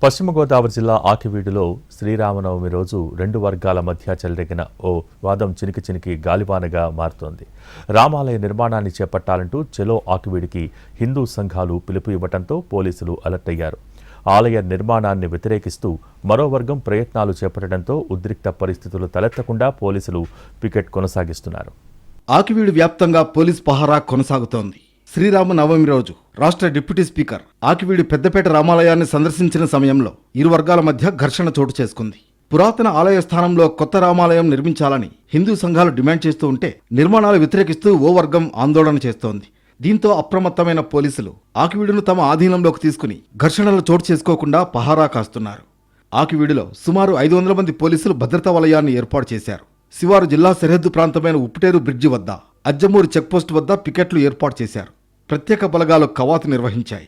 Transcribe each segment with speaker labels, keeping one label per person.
Speaker 1: పశ్చిమ గోదావరి జిల్లా ఆకివీడులో శ్రీరామనవమి రోజు రెండు వర్గాల మధ్య చెలరేగిన ఓ వాదం చినికి గాలివానగా మారుతోంది. రామాలయ నిర్మాణాన్ని చేపట్టాలంటూ చెలో ఆకివీడికి హిందూ సంఘాలు పిలుపు ఇవ్వడంతో పోలీసులు అలర్ట్ అయ్యారు. ఆలయ నిర్మాణాన్ని వ్యతిరేకిస్తూ మరో వర్గం ప్రయత్నాలు చేపట్టడంతో ఉద్రిక్త పరిస్థితులు తలెత్తకుండా పోలీసులు పికెట్ కొనసాగిస్తున్నారు.
Speaker 2: ఆకివీడు వ్యాప్తంగా పోలీస్ పహారా కొనసాగుతోంది. శ్రీరామనవమి రోజు రాష్ట్ర డిప్యూటీ స్పీకర్ ఆకివీడు పెద్దపేట రామాలయాన్ని సందర్శించిన సమయంలో ఇరు వర్గాల మధ్య ఘర్షణ చోటు చేసుకుంది. పురాతన ఆలయ స్థానంలో కొత్త రామాలయం నిర్మించాలని హిందూ సంఘాలు డిమాండ్ చేస్తూ ఉంటే నిర్మాణాలు వ్యతిరేకిస్తూ ఓ వర్గం ఆందోళన చేస్తోంది. దీంతో అప్రమత్తమైన పోలీసులు ఆకివీడును తమ ఆధీనంలోకి తీసుకుని ఘర్షణలు చోటు చేసుకోకుండా పహారా కాస్తున్నారు. ఆకివీడులో సుమారు 500 మంది పోలీసులు భద్రతా వలయాన్ని ఏర్పాటు చేశారు. శివారు జిల్లా సరిహద్దు ప్రాంతమైన ఉప్పుటేరు బ్రిడ్జి వద్ద, అజ్జమూరు చెక్పోస్టు వద్ద పికెట్లు ఏర్పాటు చేశారు. ప్రత్యేక బలగాలు కవాతు నిర్వహించాయి.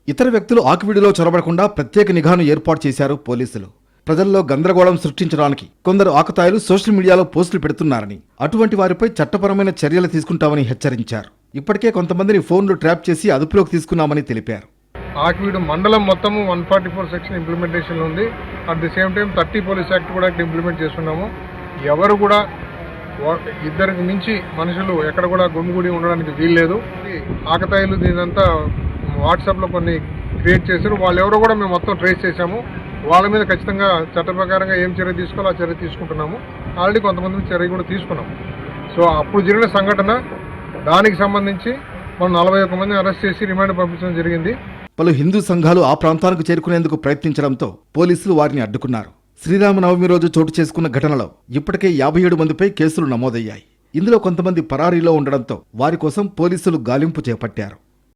Speaker 2: ఇతర వ్యక్తులు ఆకివీడులో చొరబడకుండా ప్రత్యేక నిఘాను ఏర్పాటు చేశారు పోలీసులు. ప్రజల్లో గందరగోళం సృష్టించడానికి కొందరు ఆకతాయిలు సోషల్ మీడియాలో పోస్టులు పెడుతున్నారని, అటువంటి వారిపై చట్టపరమైన చర్యలు తీసుకుంటామని హెచ్చరించారు. ఇప్పటికే కొంతమందిని ఫోన్లు ట్రాప్ చేసి అదుపులోకి తీసుకున్నామని తెలిపారు.
Speaker 3: ఆకివీడు మండలం మొత్తము 144 సెక్షన్ ఇంప్లిమెంటేషన్లో ఉంది. At the same time 30 police act కూడా ఇక్కడ ఇంప్లిమెంట్ చేస్తున్నాము. ఎవరు కూడా ఇద్దరికి మించి మనుషులు ఎక్కడ కూడా గుమిగూడి ఉండడానికి వీల్లేదు. ఆకతాయిలు దీనంతా వాట్సాప్లో కొన్ని క్రియేట్ చేశారు. వాళ్ళు ఎవరో కూడా మేము మొత్తం ట్రేస్ చేశాము. వాళ్ళ మీద ఖచ్చితంగా చట్ట ప్రకారంగా ఏం చర్య తీసుకోవాలో ఆ చర్య తీసుకుంటున్నాము. ఆల్రెడీ కొంతమంది చర్య కూడా తీసుకున్నాము. సో అప్పుడు జరిగిన సంఘటన దానికి సంబంధించి మనం 41 మందిని అరెస్ట్ చేసి రిమాండ్ పంపించడం జరిగింది.
Speaker 2: పలు హిందూ సంఘాలు ఆ ప్రాంతానికి చేరుకునేందుకు ప్రయత్నించడంతో పోలీసులు వారిని అడ్డుకున్నారు. శ్రీరామనవమి రోజు చోటు చేసుకున్న ఘటనలో ఇప్పటికే 57 మందిపై కేసులు నమోదయ్యాయి. ఇందులో కొంతమంది పరారీలో ఉండడంతో వారి కోసం పోలీసులు గాలింపు చేపట్టారు.